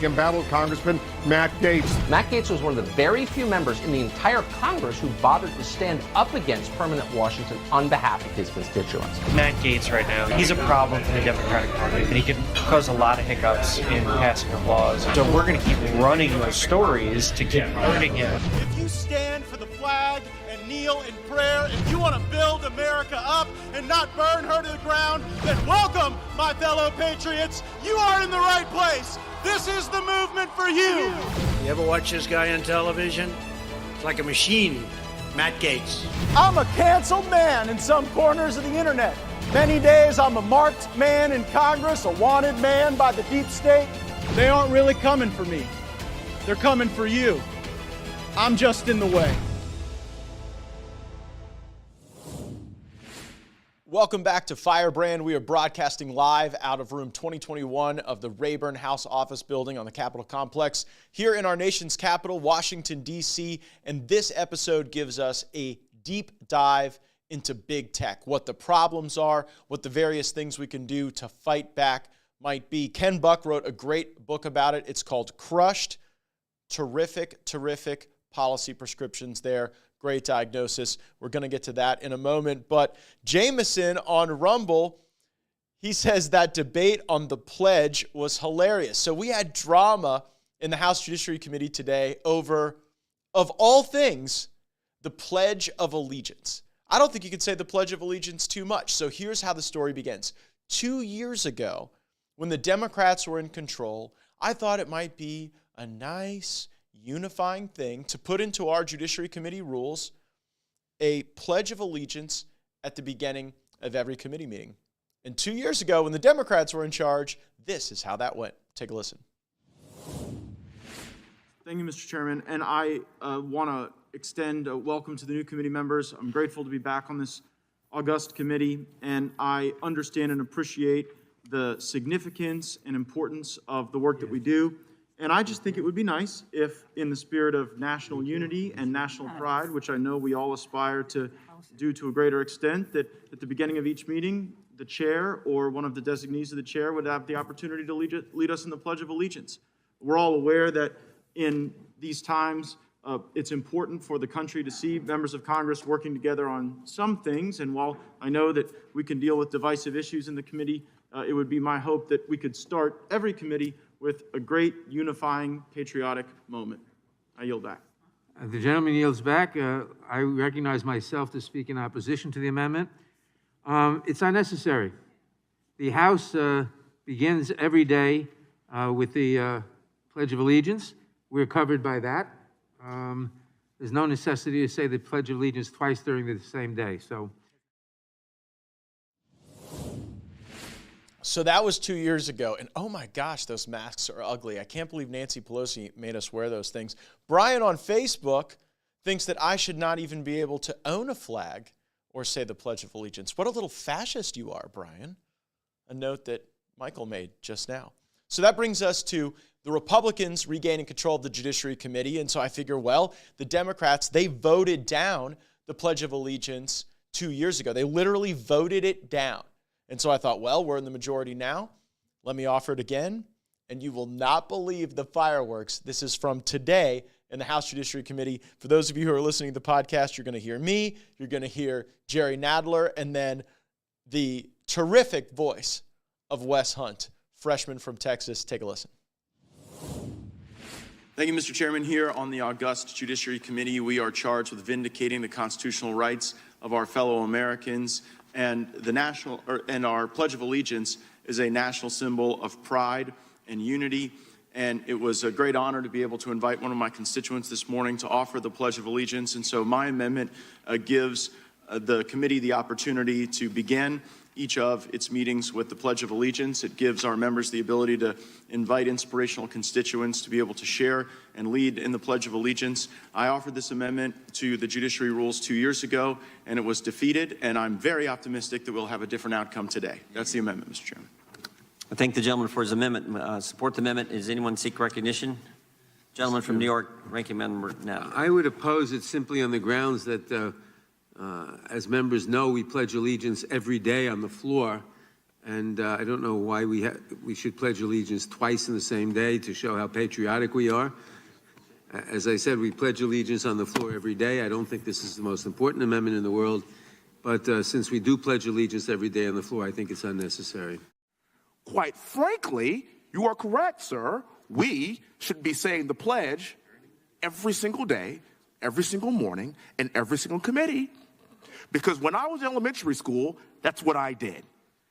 embattled Congressman Matt Gaetz. Matt Gaetz was one of the very few members in the entire Congress who bothered to stand up against permanent Washington on behalf of his constituents. Matt Gaetz right now, he's a problem for the Democratic Party, and he can cause a lot of hiccups in passing of laws. So we're going to keep running those stories to keep hurting him. If you stand for the flag and kneel in prayer, if you want to build America up and not burn her to the ground, then welcome, my fellow patriots. You are in the right place. This is the movement for you. You ever watch this guy on television? It's like a machine, Matt Gaetz. I'm a canceled man in some corners of the internet. Many days I'm a marked man in Congress, a wanted man by the deep state. They aren't really coming for me. They're coming for you. I'm just in the way. Welcome back to Firebrand. We are broadcasting live out of room 2021 of the Rayburn House Office Building on the Capitol Complex here in our nation's capital, Washington, D.C. And this episode gives us a deep dive into big tech, what the problems are, what the various things we can do to fight back might be. Ken Buck wrote a great book about it. It's called Crushed. Terrific policy prescriptions there. Great diagnosis. We're going to get to that in a moment. But Jameson on Rumble, he says that debate on the pledge was hilarious. So we had drama in the House Judiciary Committee today over, of all things, the Pledge of Allegiance. I don't think you could say the Pledge of Allegiance too much. So here's how the story begins. 2 years ago, when the Democrats were in control, I thought it might be a nice, unifying thing to put into our Judiciary Committee rules a Pledge of Allegiance at the beginning of every committee meeting. And 2 years ago, when the Democrats were in charge, this is how that went. Take a listen. Thank you, Mr. Chairman. And I want to extend a welcome to the new committee members. I'm grateful to be back on this august committee, and I understand and appreciate the significance and importance of the work that we do. And I just think it would be nice if, in the spirit of national unity and national pride, which I know we all aspire to do to a greater extent, that at the beginning of each meeting, the chair or one of the designees of the chair would have the opportunity to lead us in the Pledge of Allegiance. We're all aware that in these times, it's important for the country to see members of Congress working together on some things. And while I know that we can deal with divisive issues in the committee, it would be my hope that we could start every committee with a great unifying patriotic moment. I yield back. The gentleman yields back. I recognize myself to speak in opposition to the amendment. It's unnecessary. The House begins every day with the Pledge of Allegiance. We're covered by that. There's no necessity to say the Pledge of Allegiance twice during the same day. So that was 2 years ago, and oh my gosh, those masks are ugly. I can't believe Nancy Pelosi made us wear those things. Brian on Facebook thinks that I should not even be able to own a flag or say the Pledge of Allegiance. What a little fascist you are, Brian. A note that Michael made just now. So that brings us to the Republicans regaining control of the Judiciary Committee, and so I figure, well, the Democrats, they voted down the Pledge of Allegiance 2 years ago. They literally voted it down. And so I thought, well, we're in the majority now. Let me offer it again. And you will not believe the fireworks. This is from today in the House Judiciary Committee. For those of you who are listening to the podcast, you're going to hear me, you're going to hear Jerry Nadler, and then the terrific voice of Wes Hunt, freshman from Texas. Take a listen. Thank you, Mr. Chairman. Here on the august Judiciary Committee, we are charged with vindicating the constitutional rights of our fellow Americans. And our Pledge of Allegiance is a national symbol of pride and unity. And it was a great honor to be able to invite one of my constituents this morning to offer the Pledge of Allegiance. And so my amendment gives the committee the opportunity to begin each of its meetings with the Pledge of Allegiance. It gives our members the ability to invite inspirational constituents to be able to share and lead in the Pledge of Allegiance. I offered this amendment to the Judiciary Rules 2 years ago, and it was defeated, and I'm very optimistic that we'll have a different outcome today. That's the amendment, Mr. Chairman. I thank the gentleman for his amendment. Support the amendment. Does anyone seek recognition? Gentleman from New York, Ranking Member Nadler. I would oppose it simply on the grounds that, as members know, we pledge allegiance every day on the floor. And I don't know why we should pledge allegiance twice in the same day to show how patriotic we are. As I said, we pledge allegiance on the floor every day. I don't think this is the most important amendment in the world, but since we do pledge allegiance every day on the floor, I think it's unnecessary. Quite frankly, you are correct, sir. We should be saying the pledge every single day, every single morning, and every single committee. Because when I was in elementary school, that's what I did.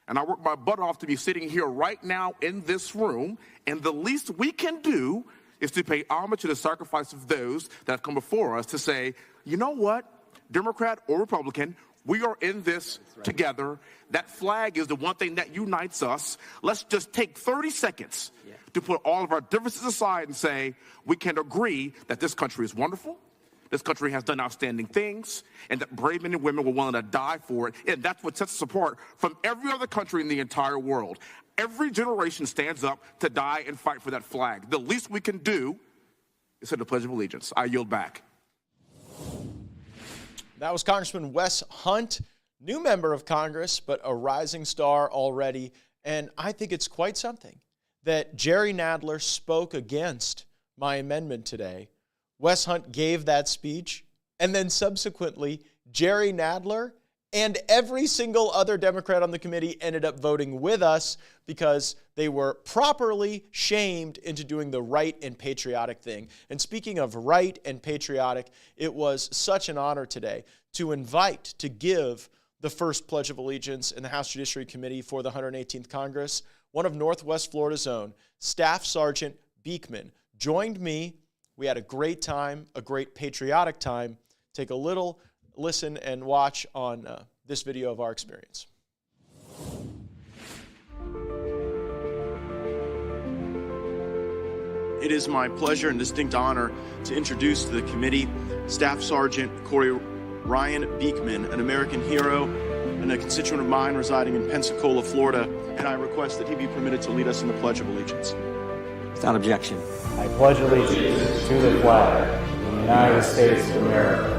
And I worked my butt off to be sitting here right now in this room, and the least we can do is to pay homage to the sacrifice of those that have come before us to say, you know what, Democrat or Republican, we are in this together. That flag is the one thing that unites us. Let's just take 30 seconds to put all of our differences aside and say, we can agree that this country is wonderful, this country has done outstanding things, and that brave men and women were willing to die for it. And that's what sets us apart from every other country in the entire world. Every generation stands up to die and fight for that flag. The least we can do is say the Pledge of Allegiance. I yield back. That was Congressman Wes Hunt, new member of Congress, but a rising star already. And I think it's quite something that Jerry Nadler spoke against my amendment today. Wes Hunt gave that speech, and then subsequently, Jerry Nadler and every single other Democrat on the committee ended up voting with us because they were properly shamed into doing the right and patriotic thing. And speaking of right and patriotic, it was such an honor today to give the first Pledge of Allegiance in the House Judiciary Committee for the 118th Congress. One of Northwest Florida's own, Staff Sergeant Beekman, joined me. We had a great time, a great patriotic time. Take a little listen and watch on this video of our experience. It is my pleasure and distinct honor to introduce to the committee Staff Sergeant Corey Ryan Beekman, an American hero and a constituent of mine residing in Pensacola, Florida, and I request that he be permitted to lead us in the Pledge of Allegiance. Without objection. I pledge allegiance to the flag of the United States of America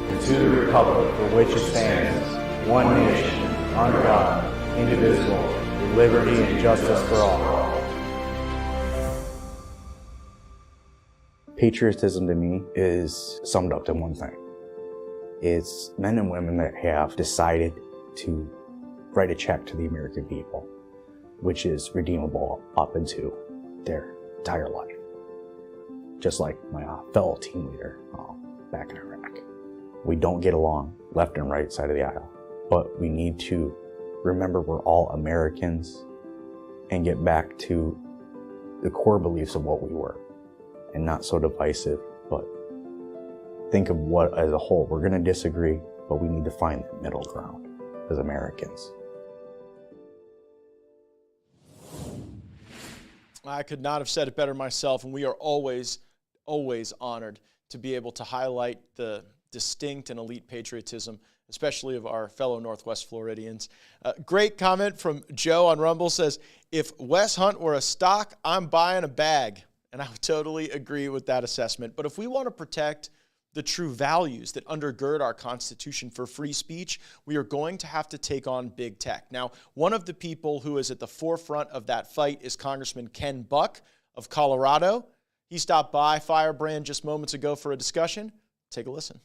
and to the republic for which it stands, one nation, under God, indivisible, with liberty and justice for all. Patriotism to me is summed up to one thing. It's men and women that have decided to write a check to the American people, which is redeemable up into their entire life. Just like my fellow team leader back in Iraq. We don't get along left and right side of the aisle, but we need to remember we're all Americans and get back to the core beliefs of what we were, and not so divisive, but think of what as a whole. We're going to disagree, but we need to find the middle ground as Americans. I could not have said it better myself, and we are always honored to be able to highlight the distinct and elite patriotism, especially of our fellow Northwest Floridians. Great comment from Joe on Rumble, says, if Wes Hunt were a stock, I'm buying a bag. And I would totally agree with that assessment. But if we want to protect the true values that undergird our Constitution for free speech, we are going to have to take on big tech. Now, one of the people who is at the forefront of that fight is Congressman Ken Buck of Colorado. He stopped by Firebrand just moments ago for a discussion. Take a listen.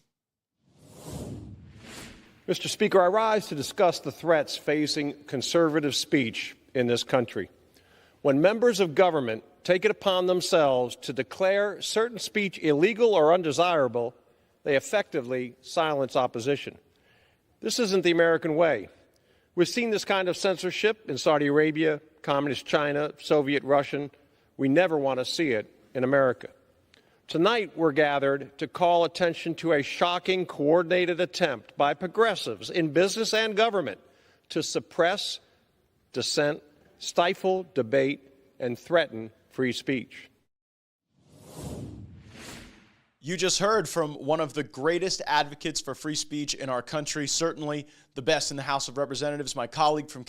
Mr. Speaker, I rise to discuss the threats facing conservative speech in this country. When members of government take it upon themselves to declare certain speech illegal or undesirable, they effectively silence opposition. This isn't the American way. We've seen this kind of censorship in Saudi Arabia, Communist China, Soviet Russian. We never want to see it in America. Tonight, we're gathered to call attention to a shocking, coordinated attempt by progressives in business and government to suppress dissent, stifle debate, and threaten free speech. You just heard from one of the greatest advocates for free speech in our country, certainly the best in the House of Representatives, my colleague from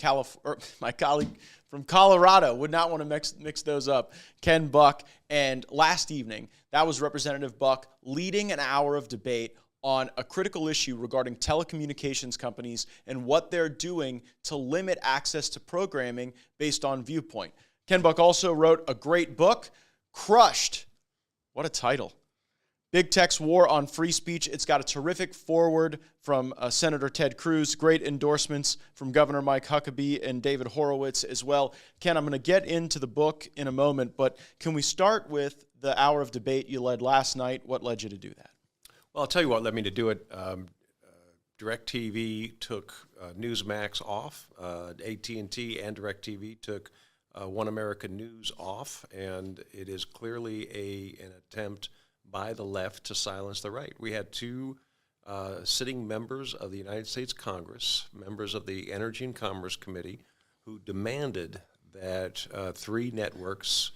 Colorado, would not want to mix those up, Ken Buck. And last evening, that was Representative Buck leading an hour of debate on a critical issue regarding telecommunications companies and what they're doing to limit access to programming based on viewpoint. Ken Buck also wrote a great book, Crushed. What a title. Big Tech's War on Free Speech. It's got a terrific foreword from Senator Ted Cruz, great endorsements from Governor Mike Huckabee and David Horowitz as well. Ken, I'm going to get into the book in a moment, but can we start with the hour of debate you led last night? What led you to do that? Well, I'll tell you what led me to do it. DirecTV took Newsmax off. AT&T and DirecTV took One America News off, and it is clearly an attempt by the left to silence the right. We had two sitting members of the United States Congress, members of the Energy and Commerce Committee, who demanded that three networks,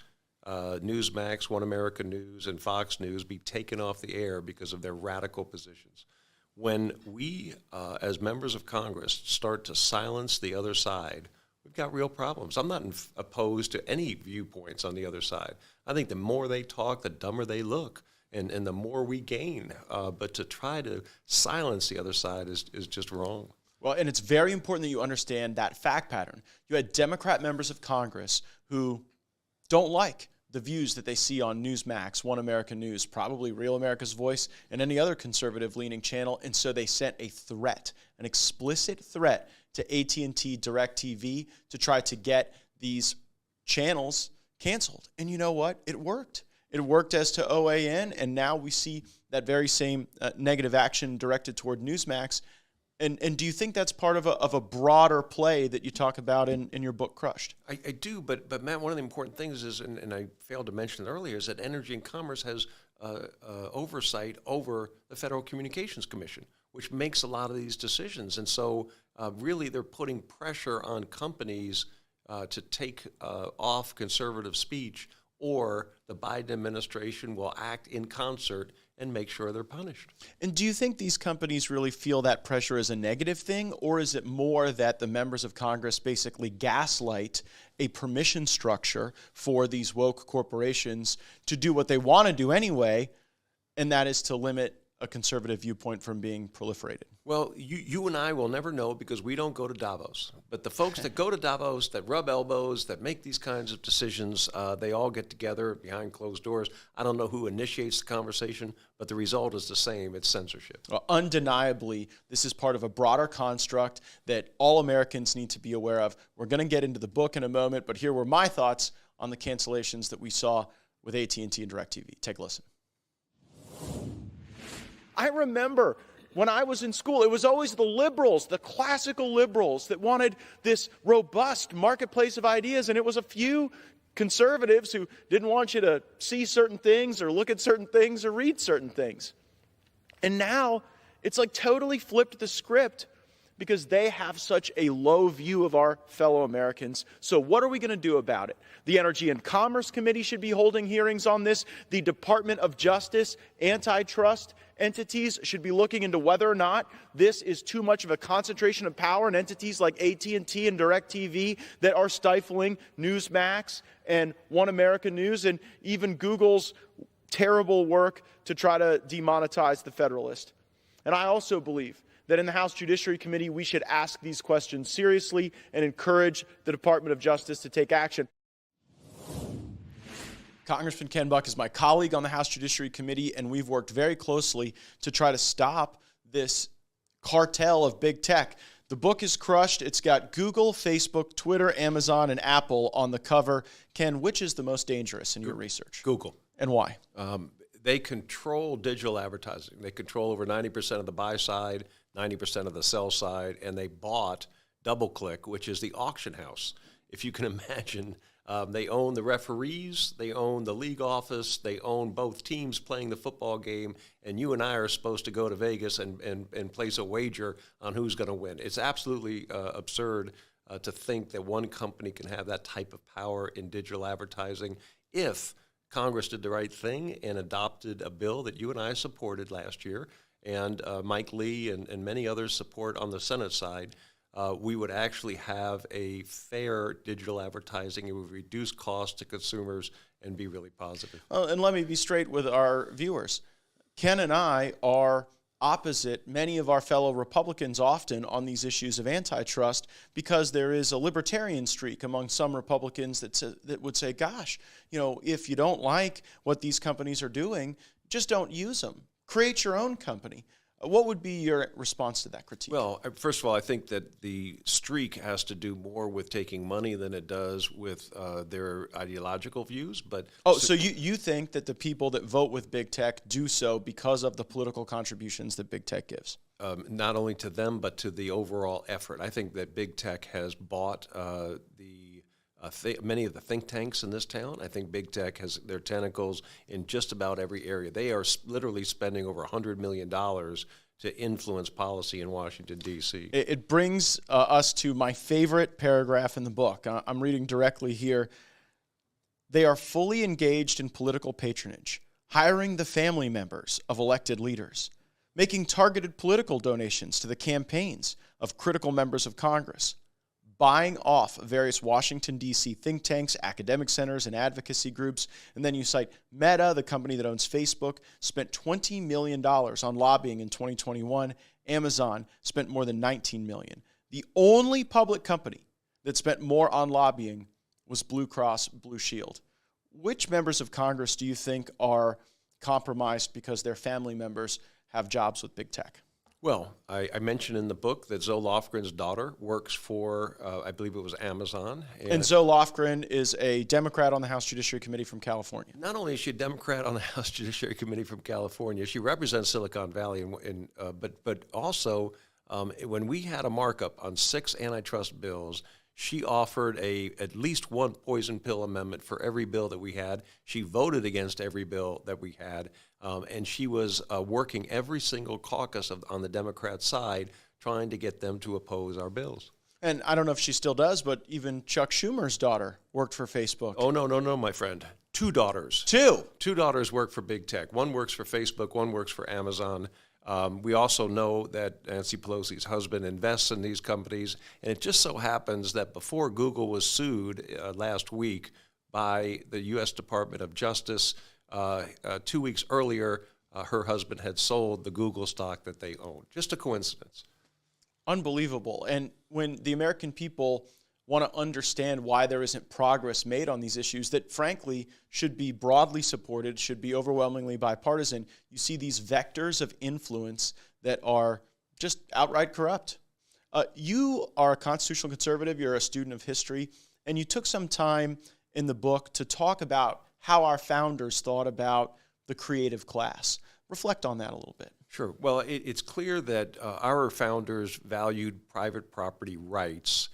Newsmax, One America News, and Fox News, be taken off the air because of their radical positions. When we, as members of Congress, start to silence the other side, we've got real problems. I'm not opposed to any viewpoints on the other side. I think the more they talk, the dumber they look, and the more we gain. But to try to silence the other side is just wrong. Well, and it's very important that you understand that fact pattern. You had Democrat members of Congress who don't like the views that they see on Newsmax, One America News, probably Real America's Voice, and any other conservative-leaning channel, and so they sent a threat, an explicit threat to AT&T DirecTV to try to get these channels canceled. And you know what? It worked. It worked as to OAN, and now we see that very same negative action directed toward Newsmax. And do you think that's part of a broader play that you talk about in your book, Crushed? I do, but Matt, one of the important things is, and I failed to mention it earlier, is that Energy and Commerce has oversight over the Federal Communications Commission, which makes a lot of these decisions. And so really they're putting pressure on companies to take off conservative speech, or the Biden administration will act in concert and make sure they're punished. And do you think these companies really feel that pressure as a negative thing, or is it more that the members of Congress basically gaslight a permission structure for these woke corporations to do what they want to do anyway, and that is to limit a conservative viewpoint from being proliferated? Well, you and I will never know because we don't go to Davos. But the folks that go to Davos, that rub elbows, that make these kinds of decisions, they all get together behind closed doors. I don't know who initiates the conversation, but the result is the same. It's censorship. Well, undeniably, this is part of a broader construct that all Americans need to be aware of. We're going to get into the book in a moment, but here were my thoughts on the cancellations that we saw with AT&T and DirecTV. Take a listen. I remember when I was in school, it was always the liberals, the classical liberals, that wanted this robust marketplace of ideas, and it was a few conservatives who didn't want you to see certain things or look at certain things or read certain things. And now it's like totally flipped the script because they have such a low view of our fellow Americans. So what are we going to do about it? The Energy and Commerce Committee should be holding hearings on this. The Department of Justice, antitrust entities should be looking into whether or not this is too much of a concentration of power in entities like AT&T and DirecTV that are stifling Newsmax and One America News and even Google's terrible work to try to demonetize the Federalist. And I also believe that in the House Judiciary Committee, we should ask these questions seriously and encourage the Department of Justice to take action. Congressman Ken Buck is my colleague on the House Judiciary Committee, and we've worked very closely to try to stop this cartel of big tech. The book is Crushed. It's got Google, Facebook, Twitter, Amazon, and Apple on the cover. Ken, which is the most dangerous in your research? Google. And why? They control digital advertising. They control over 90% of the buy side, 90% of the sell side, and they bought DoubleClick, which is the auction house. If you can imagine, they own the referees, they own the league office, they own both teams playing the football game, and you and I are supposed to go to Vegas and place a wager on who's going to win. It's absolutely absurd to think that one company can have that type of power in digital advertising if Congress did the right thing and adopted a bill that you and I supported last year, and Mike Lee and many others support on the Senate side. We would actually have a fair digital advertising. It would reduce costs to consumers and be really positive. And let me be straight with our viewers. Ken and I are opposite many of our fellow Republicans often on these issues of antitrust, because there is a libertarian streak among some Republicans that would say, gosh, if you don't like what these companies are doing, just don't use them. Create your own company. What would be your response to that critique? Well, first of all, I think that the streak has to do more with taking money than it does with their ideological views. But so you think that the people that vote with big tech do so because of the political contributions that big tech gives? Not only to them, but to the overall effort. I think that big tech has bought many of the think tanks in this town. I think big tech has their tentacles in just about every area. They are literally spending over $100 million to influence policy in Washington, D.C. It brings us to my favorite paragraph in the book. I'm reading directly here. They are fully engaged in political patronage, hiring the family members of elected leaders, making targeted political donations to the campaigns of critical members of Congress, buying off various Washington, D.C. think tanks, academic centers, and advocacy groups. And then you cite Meta, the company that owns Facebook, spent $20 million on lobbying in 2021. Amazon spent more than $19 million. The only public company that spent more on lobbying was Blue Cross Blue Shield. Which members of Congress do you think are compromised because their family members have jobs with big tech? Well, I mentioned in the book that Zoe Lofgren's daughter works for, I believe it was Amazon. And Zoe Lofgren is a Democrat on the House Judiciary Committee from California. Not only is she a Democrat on the House Judiciary Committee from California, she represents Silicon Valley, but also when we had a markup on 6 antitrust bills, she offered at least one poison pill amendment for every bill that we had. She voted against every bill that we had. And she was working every single caucus on the Democrat side, trying to get them to oppose our bills. And I don't know if she still does, but even Chuck Schumer's daughter worked for Facebook. Oh, no, my friend. 2 daughters. 2? 2 daughters work for big tech. One works for Facebook, one works for Amazon. We also know that Nancy Pelosi's husband invests in these companies. And it just so happens that before Google was sued last week by the U.S. Department of Justice, 2 weeks earlier, her husband had sold the Google stock that they owned. Just a coincidence. Unbelievable. And when the American people want to understand why there isn't progress made on these issues that, frankly, should be broadly supported, should be overwhelmingly bipartisan, you see these vectors of influence that are just outright corrupt. You are a constitutional conservative, you're a student of history, and you took some time in the book to talk about how our founders thought about the creative class. Reflect on that a little bit. Sure. Well, it's clear that our founders valued private property rights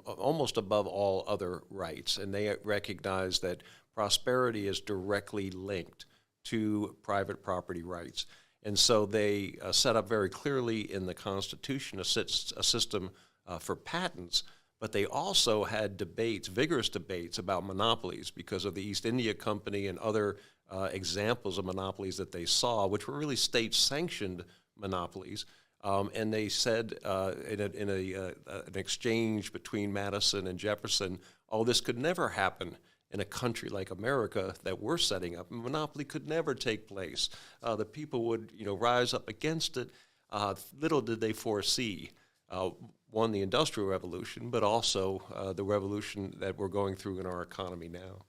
almost above all other rights, and they recognized that prosperity is directly linked to private property rights. And so they set up very clearly in the Constitution a system for patents. But they also had debates, vigorous debates about monopolies because of the East India Company and other examples of monopolies that they saw, which were really state-sanctioned monopolies. And they said in an exchange between Madison and Jefferson, oh, this could never happen in a country like America that we're setting up. A monopoly could never take place. The people would rise up against it. Little did they foresee one, the Industrial Revolution, but also the revolution that we're going through in our economy now.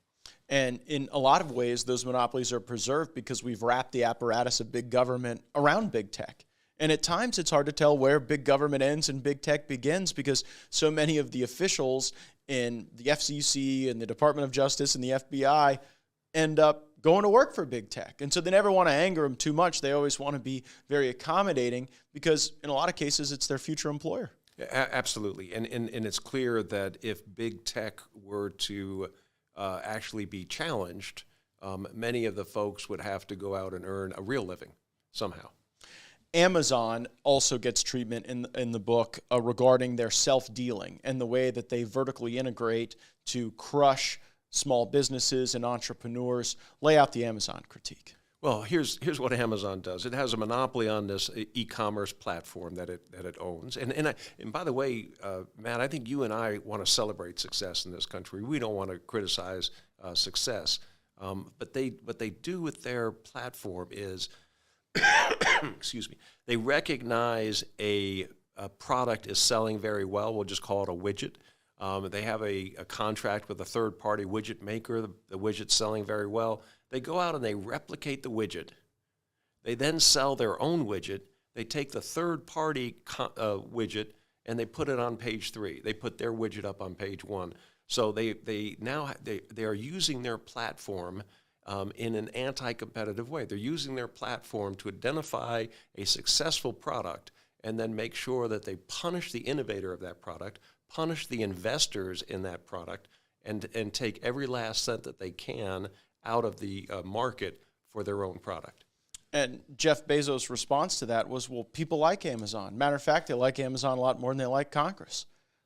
And in a lot of ways, those monopolies are preserved because we've wrapped the apparatus of big government around big tech. And at times, it's hard to tell where big government ends and big tech begins because so many of the officials in the FCC and the Department of Justice and the FBI end up going to work for big tech. And so they never want to anger them too much. They always want to be very accommodating because in a lot of cases, it's their future employer. Absolutely. And it's clear that if big tech were to actually be challenged, many of the folks would have to go out and earn a real living somehow. Amazon also gets treatment in the book regarding their self-dealing and the way that they vertically integrate to crush small businesses and entrepreneurs. Lay out the Amazon critique. Well, here's what Amazon does. It has a monopoly on this e-commerce platform that it owns. And by the way, Matt, I think you and I want to celebrate success in this country. We don't want to criticize success. But what they do with their platform is excuse me, they recognize a product is selling very well. We'll just call it a widget. They have a contract with a third-party widget maker. The widget's selling very well. They go out and they replicate the widget. They then sell their own widget. They take the third-party widget and they put it on page 3. They put their widget up on page 1. So they are using their platform in an anti-competitive way. They're using their platform to identify a successful product and then make sure that they punish the innovator of that product, punish the investors in that product, and take every last cent that they can out of the market for their own product. And Jeff Bezos' response to that was, well, people like Amazon. Matter of fact, they like Amazon a lot more than they like Congress.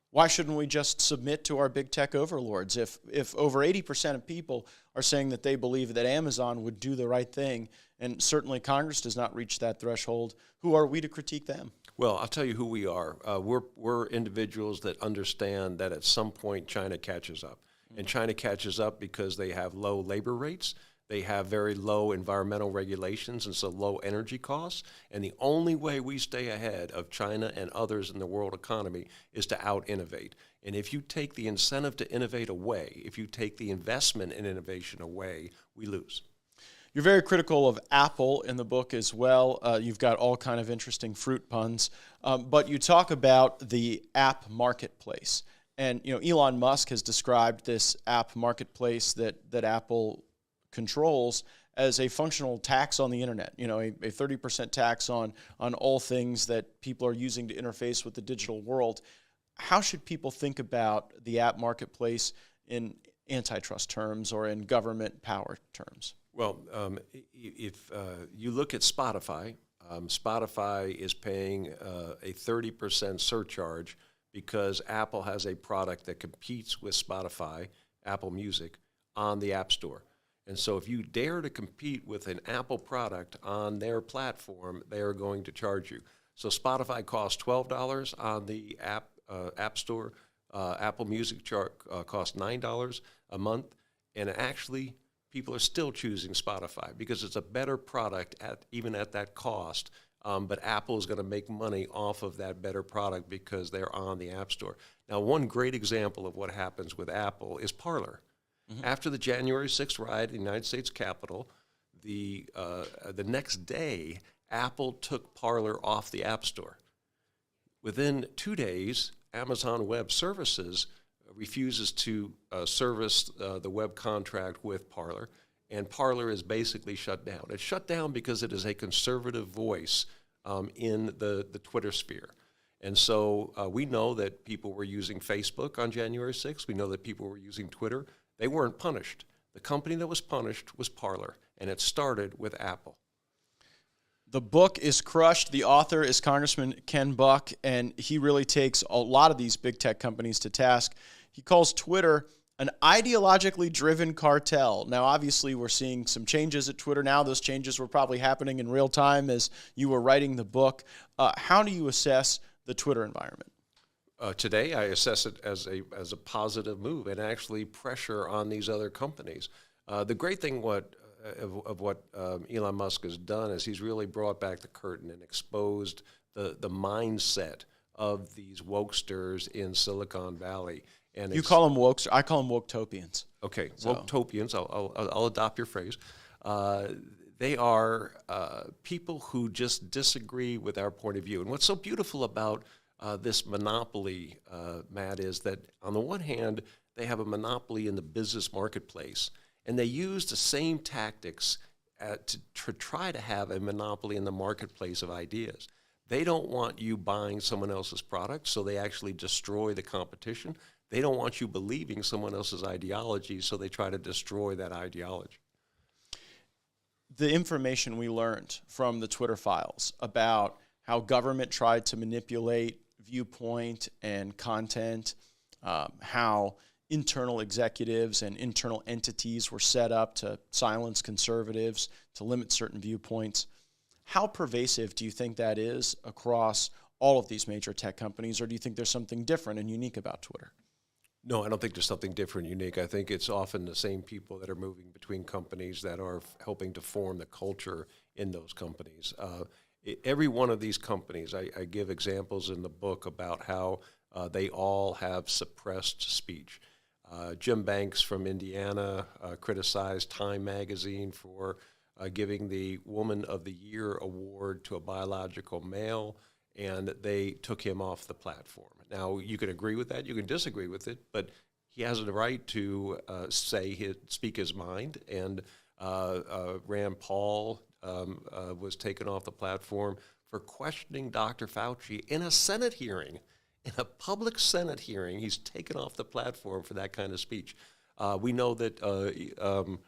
Why shouldn't we just submit to our big tech overlords? If over 80% of people are saying that they believe that Amazon would do the right thing, and certainly Congress does not reach that threshold, who are we to critique them? Well, I'll tell you who we are. We're individuals that understand that at some point China catches up. And China catches up because they have low labor rates. They have very low environmental regulations and so low energy costs. And the only way we stay ahead of China and others in the world economy is to out-innovate. And if you take the incentive to innovate away, if you take the investment in innovation away, we lose. You're very critical of Apple in the book as well. You've got all kind of interesting fruit puns. But you talk about the app marketplace. And Elon Musk has described this app marketplace that Apple controls as a functional tax on the internet, a 30% tax on all things that people are using to interface with the digital world. How should people think about the app marketplace in antitrust terms or in government power terms? Well, if you look at Spotify, Spotify is paying a 30% surcharge because Apple has a product that competes with Spotify, Apple Music, on the App Store. And so if you dare to compete with an Apple product on their platform, they are going to charge you. So Spotify costs $12 on the App Store. Apple Music costs $9 a month. And actually, people are still choosing Spotify because it's a better product even at that cost. But Apple is going to make money off of that better product because they're on the App Store. Now, one great example of what happens with Apple is Parler. After the January 6th riot in the United States Capitol, the next day, Apple took Parler off the App Store. Within 2 days, Amazon Web Services refuses to service the web contract with Parler, and Parler is basically shut down. It's shut down because it is a conservative voice in the Twitter sphere. And so we know that people were using Facebook on January 6th. We know that people were using Twitter. They weren't punished. The company that was punished was Parler, and it started with Apple. The book is crushed. The author is Congressman Ken Buck, and he really takes a lot of these big tech companies to task. He calls Twitter an ideologically driven cartel. Now, obviously, we're seeing some changes at Twitter now. Those changes were probably happening in real time as you were writing the book. How do you assess the Twitter environment? Today, I assess it as a positive move and actually pressure on these other companies. The great thing of what Elon Musk has done is he's really brought back the curtain and exposed the mindset of these wokesters in Silicon Valley. And you call them wokesters. I call them woketopians. Okay, so. Woketopians. I'll adopt your phrase. They are people who just disagree with our point of view. And what's so beautiful about this monopoly, Matt, is that on the one hand, they have a monopoly in the business marketplace, and they use the same tactics to try to have a monopoly in the marketplace of ideas. They don't want you buying someone else's product, so they actually destroy the competition. They don't want you believing someone else's ideology, so they try to destroy that ideology. The information we learned from the Twitter files about how government tried to manipulate viewpoint and content, how internal executives and internal entities were set up to silence conservatives, to limit certain viewpoints. How pervasive do you think that is across all of these major tech companies, or do you think there's something different and unique about Twitter? No, I don't think there's something different, unique. I think it's often the same people that are moving between companies that are helping to form the culture in those companies. Every one of these companies, I give examples in the book about how they all have suppressed speech. Jim Banks from Indiana criticized Time magazine for giving the Woman of the Year award to a biological male, and they took him off the platform. Now, you can agree with that, you can disagree with it, but he has the right to speak his mind, and Rand Paul was taken off the platform for questioning Dr. Fauci in a Senate hearing. In a public Senate hearing, he's taken off the platform for that kind of speech. We know that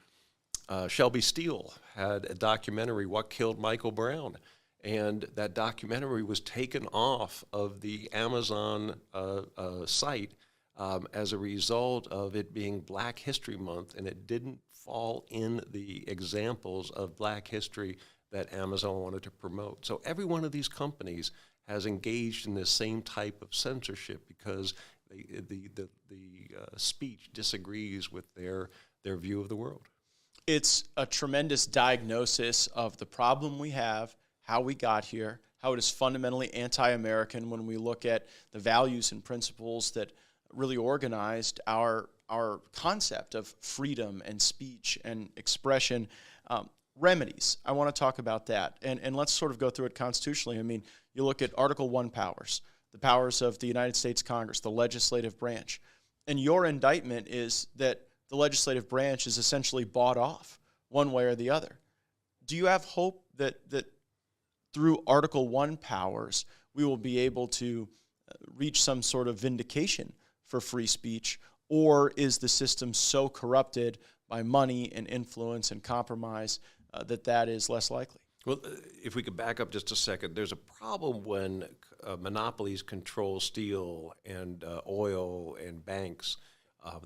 Shelby Steele had a documentary, What Killed Michael Brown? And that documentary was taken off of the Amazon site as a result of it being Black History Month, and it didn't fall in the examples of Black history that Amazon wanted to promote. So every one of these companies has engaged in the same type of censorship because the speech disagrees with their view of the world. It's a tremendous diagnosis of the problem we have, how we got here, how it is fundamentally anti-American when we look at the values and principles that really organized our concept of freedom and speech and expression. Remedies, I want to talk about that. And let's sort of go through it constitutionally. I mean, you look at Article 1 powers, the powers of the United States Congress, the legislative branch. And your indictment is that the legislative branch is essentially bought off one way or the other. Do you have hope that through Article 1 powers, we will be able to reach some sort of vindication for free speech, or is the system so corrupted by money and influence and compromise that is less likely? Well, if we could back up just a second, there's a problem when monopolies control steel and oil and banks.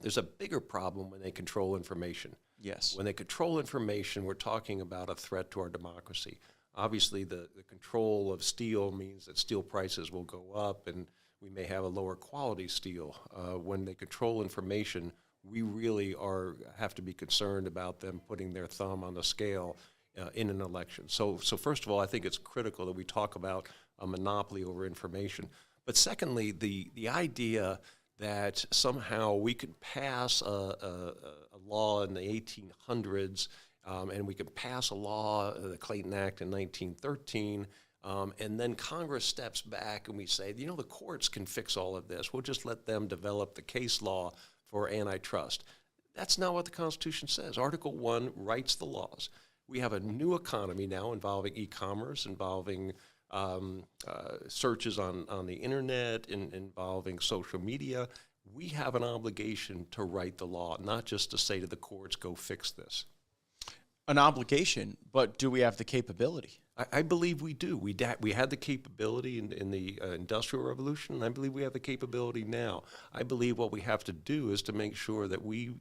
There's a bigger problem when they control information. Yes. When they control information, we're talking about a threat to our democracy. Obviously, the control of steel means that steel prices will go up and we may have a lower quality steel. When they control information, we really have to be concerned about them putting their thumb on the scale in an election. So first of all, I think it's critical that we talk about a monopoly over information. But secondly, the idea that somehow we could pass a law in the 1800s and we could pass a law, the Clayton Act in 1913, and then Congress steps back and we say, the courts can fix all of this. We'll just let them develop the case law for antitrust. That's not what the Constitution says. Article 1 writes the laws. We have a new economy now involving e-commerce, involving searches on the internet, involving social media. We have an obligation to write the law, not just to say to the courts, go fix this. An obligation, but do we have the capability? I believe we do. We had the capability in the Industrial Revolution, and I believe we have the capability now. I believe what we have to do is to make sure that we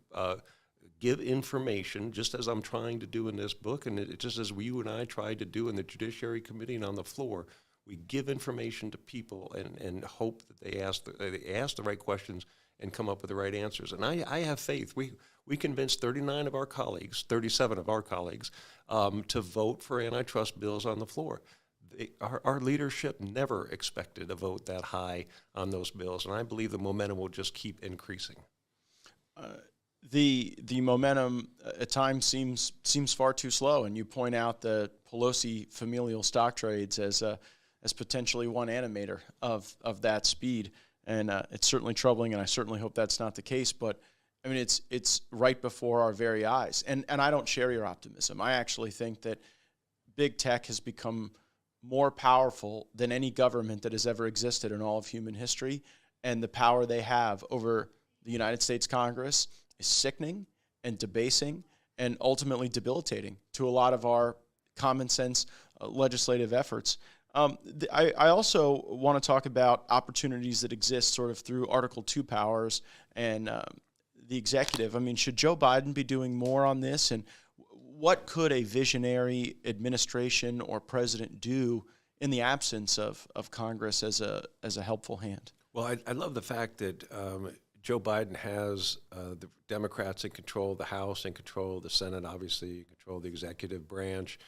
give information, just as I'm trying to do in this book, and just as you and I tried to do in the Judiciary Committee and on the floor. We give information to people and hope that they ask the right questions and come up with the right answers. And I have faith. We convinced 37 of our colleagues, to vote for antitrust bills on the floor. Our leadership never expected a vote that high on those bills, and I believe the momentum will just keep increasing. The momentum at times seems far too slow, and you point out the Pelosi familial stock trades as potentially one animator of that speed, and it's certainly troubling, and I certainly hope that's not the case. But I mean, it's right before our very eyes, and I don't share your optimism. I actually think that big tech has become more powerful than any government that has ever existed in all of human history, and the power they have over the United States Congress is sickening and debasing and ultimately debilitating to a lot of our common sense legislative efforts. I also want to talk about opportunities that exist sort of through Article 2 powers and the executive. I mean, should Joe Biden be doing more on this? And what could a visionary administration or president do in the absence of Congress as a helpful hand? Well, I love the fact that Joe Biden has the Democrats in control of the House, in control of the Senate, obviously in control of the executive branch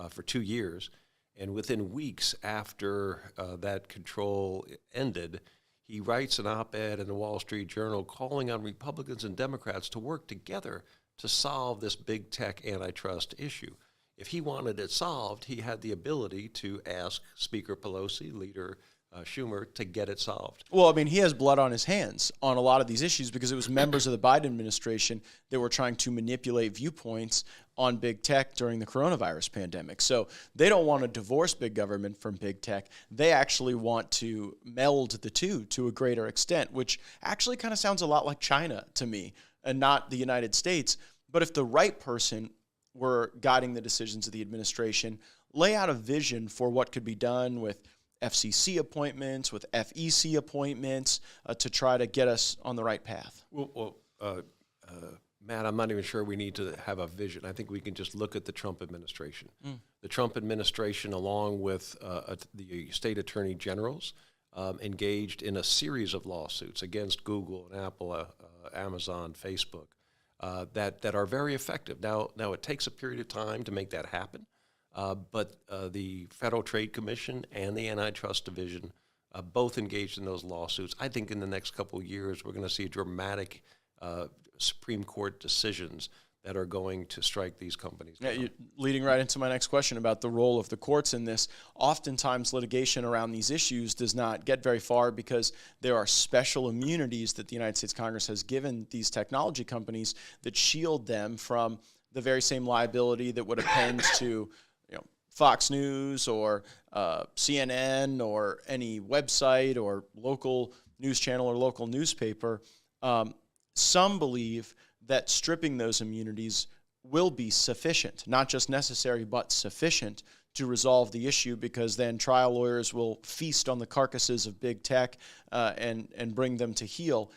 for 2 years. And within weeks after that control ended, he writes an op-ed in the Wall Street Journal calling on Republicans and Democrats to work together to solve this big tech antitrust issue. If he wanted it solved, he had the ability to ask Speaker Pelosi, Leader Schumer, to get it solved. Well, I mean, he has blood on his hands on a lot of these issues because it was members of the Biden administration that were trying to manipulate viewpoints on big tech during the coronavirus pandemic. So they don't want to divorce big government from big tech. They actually want to meld the two to a greater extent, which actually kind of sounds a lot like China to me and not the United States. But if the right person were guiding the decisions of the administration, lay out a vision for what could be done with FCC appointments, with FEC appointments, to try to get us on the right path. Matt, I'm not even sure we need to have a vision. I think we can just look at the Trump administration. The Trump administration, along with the state attorney generals, engaged in a series of lawsuits against Google and Apple, Amazon, Facebook, that are very effective. Now it takes a period of time to make that happen. But the Federal Trade Commission and the Antitrust Division both engaged in those lawsuits. I think in the next couple of years, we're going to see dramatic Supreme Court decisions that are going to strike these companies down. Yeah, you're leading right into my next question about the role of the courts in this. Oftentimes, litigation around these issues does not get very far because there are special immunities that the United States Congress has given these technology companies that shield them from the very same liability that would append to Fox News or CNN or any website or local news channel or local newspaper. Some believe that stripping those immunities will be sufficient, not just necessary, but sufficient to resolve the issue, because then trial lawyers will feast on the carcasses of big tech and bring them to heel.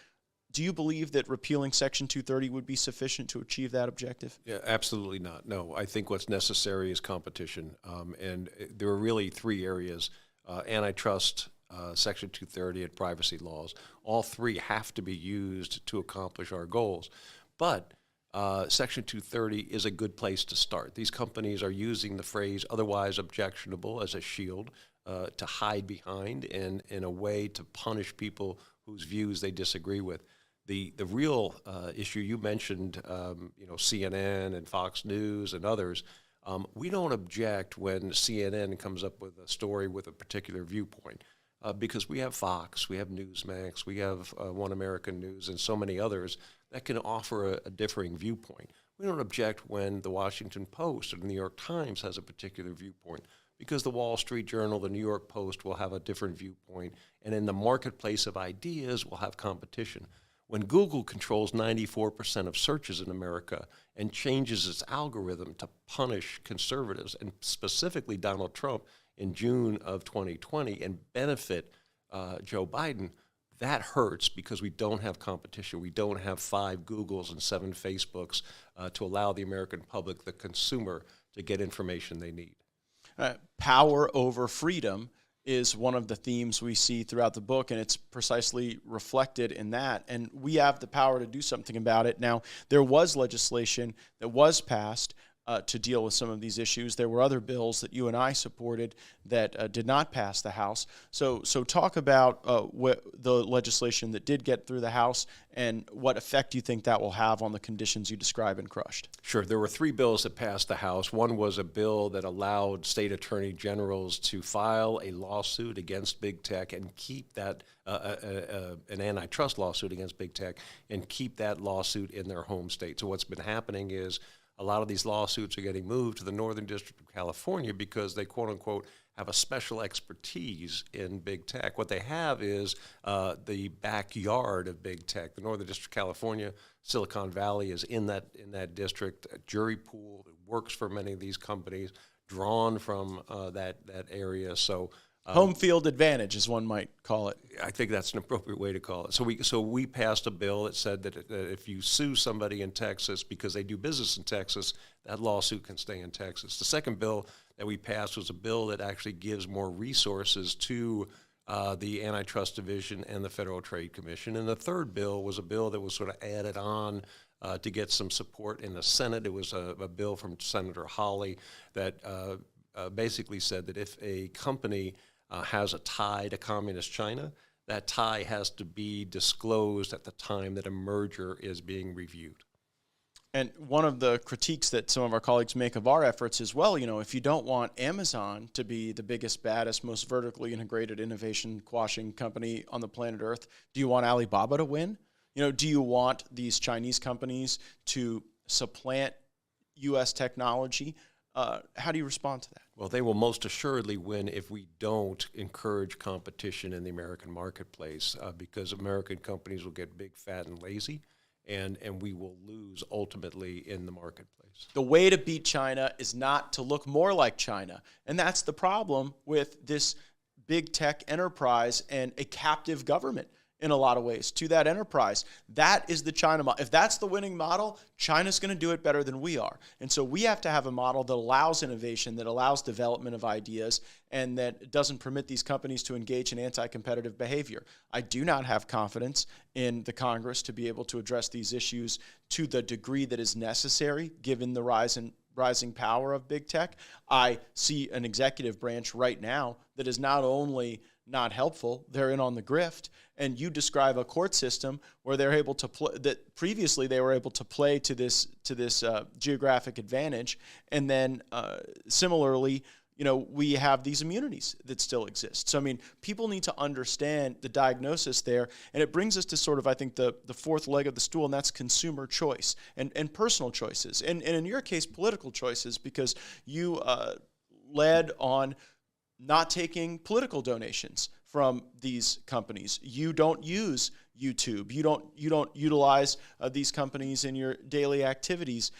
Do you believe that repealing Section 230 would be sufficient to achieve that objective? Yeah, absolutely not. No, I think what's necessary is competition. And there are really three areas: antitrust, Section 230, and privacy laws. All three have to be used to accomplish our goals. But Section 230 is a good place to start. These companies are using the phrase otherwise objectionable as a shield to hide behind and in a way to punish people whose views they disagree with. The real issue you mentioned, CNN and Fox News and others, we don't object when CNN comes up with a story with a particular viewpoint because we have Fox, we have Newsmax, we have One American News, and so many others that can offer a differing viewpoint. We don't object when the Washington Post or the New York Times has a particular viewpoint because the Wall Street Journal, the New York Post will have a different viewpoint, and in the marketplace of ideas, we'll have competition. When Google controls 94% of searches in America and changes its algorithm to punish conservatives, and specifically Donald Trump in June of 2020, and benefit Joe Biden, that hurts because we don't have competition. We don't have 5 Googles and 7 Facebooks to allow the American public, the consumer, to get information they need. Power over freedom is one of the themes we see throughout the book, and it's precisely reflected in that. And we have the power to do something about it. Now, there was legislation that was passed to deal with some of these issues. There were other bills that you and I supported that did not pass the House. So talk about the legislation that did get through the House and what effect you think that will have on the conditions you describe in Crushed. Sure. There were 3 bills that passed the House. One was a bill that allowed state attorney generals to file a lawsuit against big tech and keep that, an antitrust lawsuit against big tech, and keep that lawsuit in their home state. So what's been happening is a lot of these lawsuits are getting moved to the Northern District of California because they, quote unquote, have a special expertise in big tech. What they have is the backyard of big tech. The Northern District of California, Silicon Valley is in that district, a jury pool that works for many of these companies, drawn from that area. So home field advantage, as one might call it. I think that's an appropriate way to call it. So we passed a bill that said that if you sue somebody in Texas because they do business in Texas, that lawsuit can stay in Texas. The second bill that we passed was a bill that actually gives more resources to the Antitrust Division, and the Federal Trade Commission. And the third bill was a bill that was sort of added on to get some support in the Senate. It was a bill from Senator Hawley that basically said that if a company has a tie to Communist China, that tie has to be disclosed at the time that a merger is being reviewed. And one of the critiques that some of our colleagues make of our efforts is, well, if you don't want Amazon to be the biggest, baddest, most vertically integrated innovation quashing company on the planet Earth, do you want Alibaba to win? Do you want these Chinese companies to supplant U.S. technology? How do you respond to that? Well, they will most assuredly win if we don't encourage competition in the American marketplace, because American companies will get big, fat, and lazy, and we will lose ultimately in the marketplace. The way to beat China is not to look more like China, and that's the problem with this big tech enterprise and a captive government in a lot of ways to that enterprise. That is the China model. If that's the winning model, China's going to do it better than we are. And so we have to have a model that allows innovation, that allows development of ideas, and that doesn't permit these companies to engage in anti-competitive behavior. I do not have confidence in the Congress to be able to address these issues to the degree that is necessary given the rising power of big tech. I see an executive branch right now that is not only not helpful, they're in on the grift. And you describe a court system where they're able to play, that previously they were able to play to this geographic advantage, and then similarly, we have these immunities that still exist. So people need to understand the diagnosis there, and it brings us to sort of, I think, the fourth leg of the stool, and that's consumer choice and personal choices, and in your case, political choices, because you led on not taking political donations from these companies. You don't use YouTube. You don't utilize these companies in your daily activities.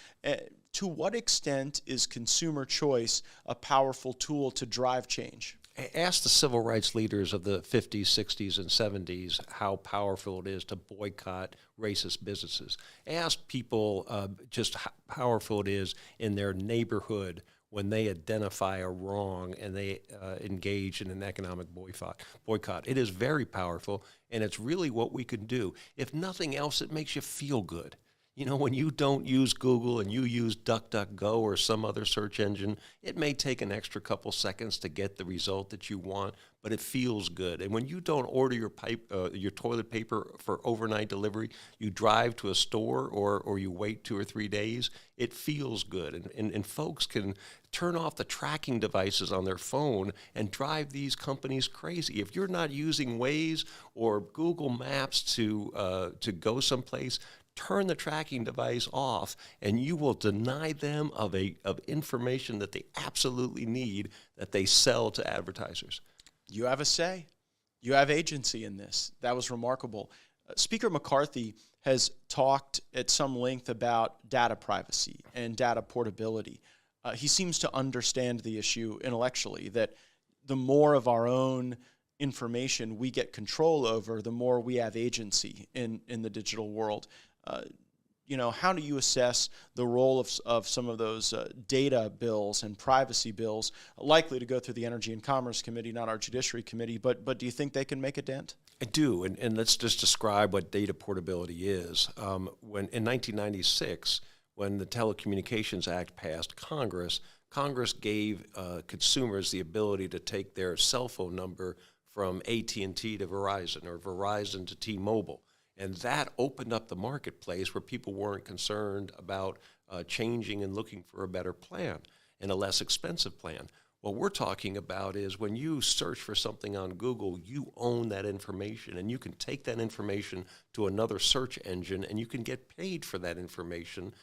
To what extent is consumer choice a powerful tool to drive change? Ask the civil rights leaders of the 50s, 60s, and 70s how powerful it is to boycott racist businesses. Ask people just how powerful it is in their neighborhood when they identify a wrong and they engage in an economic boycott. It is very powerful, and it's really what we can do. If nothing else, it makes you feel good. When you don't use Google and you use DuckDuckGo or some other search engine, it may take an extra couple seconds to get the result that you want, but it feels good. And when you don't order your toilet paper for overnight delivery, you drive to a store or you wait 2 or 3 days, it feels good. And folks can turn off the tracking devices on their phone and drive these companies crazy. If you're not using Waze or Google Maps to go someplace, turn the tracking device off, and you will deny them of information that they absolutely need that they sell to advertisers. You have a say. You have agency in this. That was remarkable. Speaker McCarthy has talked at some length about data privacy and data portability. He seems to understand the issue intellectually, that the more of our own information we get control over, the more we have agency in the digital world. How do you assess the role of some of those data bills and privacy bills likely to go through the Energy and Commerce Committee, not our Judiciary Committee, but do you think they can make a dent? I do, and let's just describe what data portability is. When in 1996, when the Telecommunications Act passed Congress gave consumers the ability to take their cell phone number from AT&T to Verizon or Verizon to T-Mobile. And that opened up the marketplace where people weren't concerned about changing and looking for a better plan and a less expensive plan. What we're talking about is when you search for something on Google, you own that information, and you can take that information to another search engine, and you can get paid for that information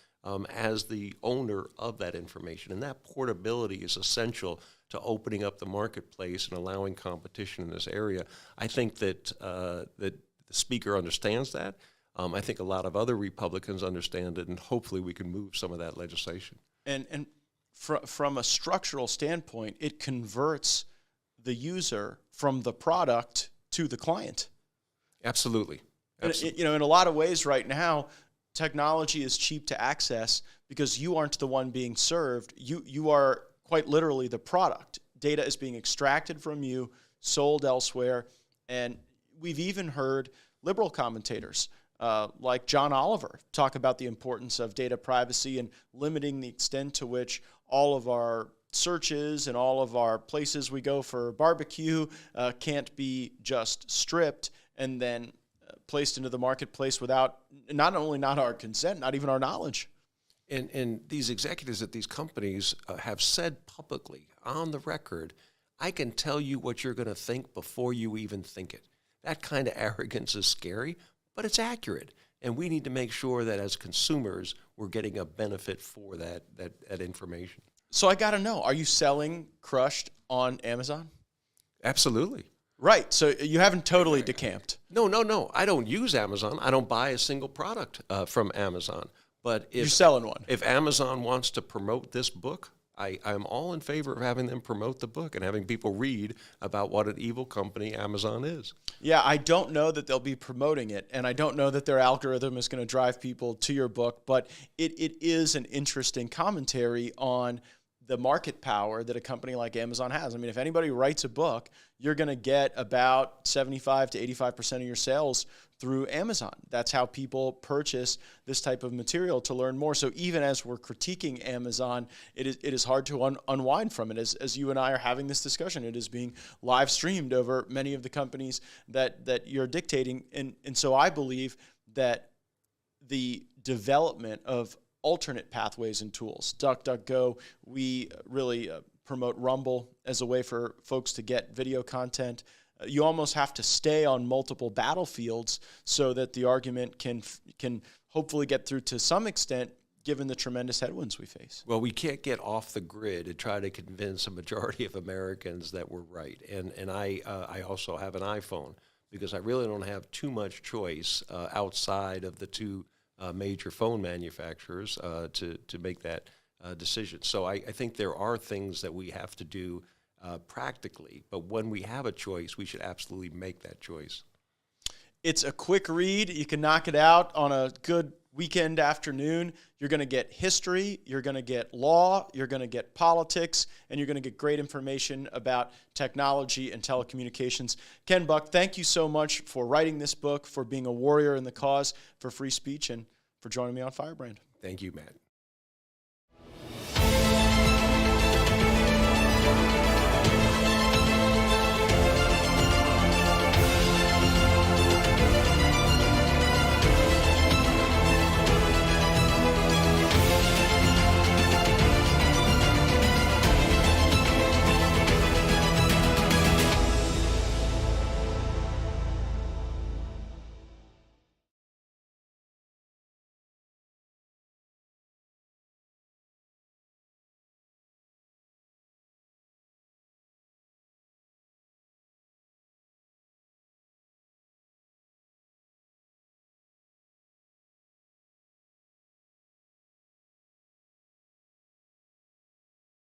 as the owner of that information. And that portability is essential to opening up the marketplace and allowing competition in this area. I think that the Speaker understands that. I think a lot of other Republicans understand it, and hopefully we can move some of that legislation. And from a structural standpoint, it converts the user from the product to the client. Absolutely. In a lot of ways right now, technology is cheap to access because you aren't the one being served. You are quite literally the product. Data is being extracted from you, sold elsewhere. And we've even heard liberal commentators like John Oliver talk about the importance of data privacy and limiting the extent to which all of our searches and all of our places we go for barbecue can't be just stripped and then placed into the marketplace without not only not our consent, not even our knowledge. And these executives at these companies have said publicly on the record, I can tell you what you're going to think before you even think it. That kind of arrogance is scary, but it's accurate. And we need to make sure that as consumers, we're getting a benefit for that information. So I got to know, are you selling crushed on Amazon? Absolutely. Right. So you haven't totally decamped. No. I don't use Amazon. I don't buy a single product from Amazon. But if, you're selling one. If Amazon wants to promote this book, I'm all in favor of having them promote the book and having people read about what an evil company Amazon is. Yeah, I don't know that they'll be promoting it, and I don't know that their algorithm is going to drive people to your book, but it is an interesting commentary on the market power that a company like Amazon has. I mean, if anybody writes a book, you're going to get about 75 to 85% of your sales through Amazon. That's how people purchase this type of material to learn more. So even as we're critiquing Amazon, it is hard to unwind from it. As you and I are having this discussion, it is being live streamed over many of the companies that you're dictating. And so I believe that the development of alternate pathways and tools. DuckDuckGo, we really promote Rumble as a way for folks to get video content. You almost have to stay on multiple battlefields so that the argument can hopefully get through to some extent, given the tremendous headwinds we face. Well, we can't get off the grid and try to convince a majority of Americans that we're right. And I also have an iPhone because I really don't have too much choice outside of the two major phone manufacturers to make that decision. So I think there are things that we have to do practically, but when we have a choice, we should absolutely make that choice. It's a quick read. You can knock it out on a good weekend afternoon. You're going to get history, you're going to get law, you're going to get politics, and you're going to get great information about technology and telecommunications. Ken Buck, thank you so much for writing this book, for being a warrior in the cause for free speech, and for joining me on Firebrand. Thank you, Matt.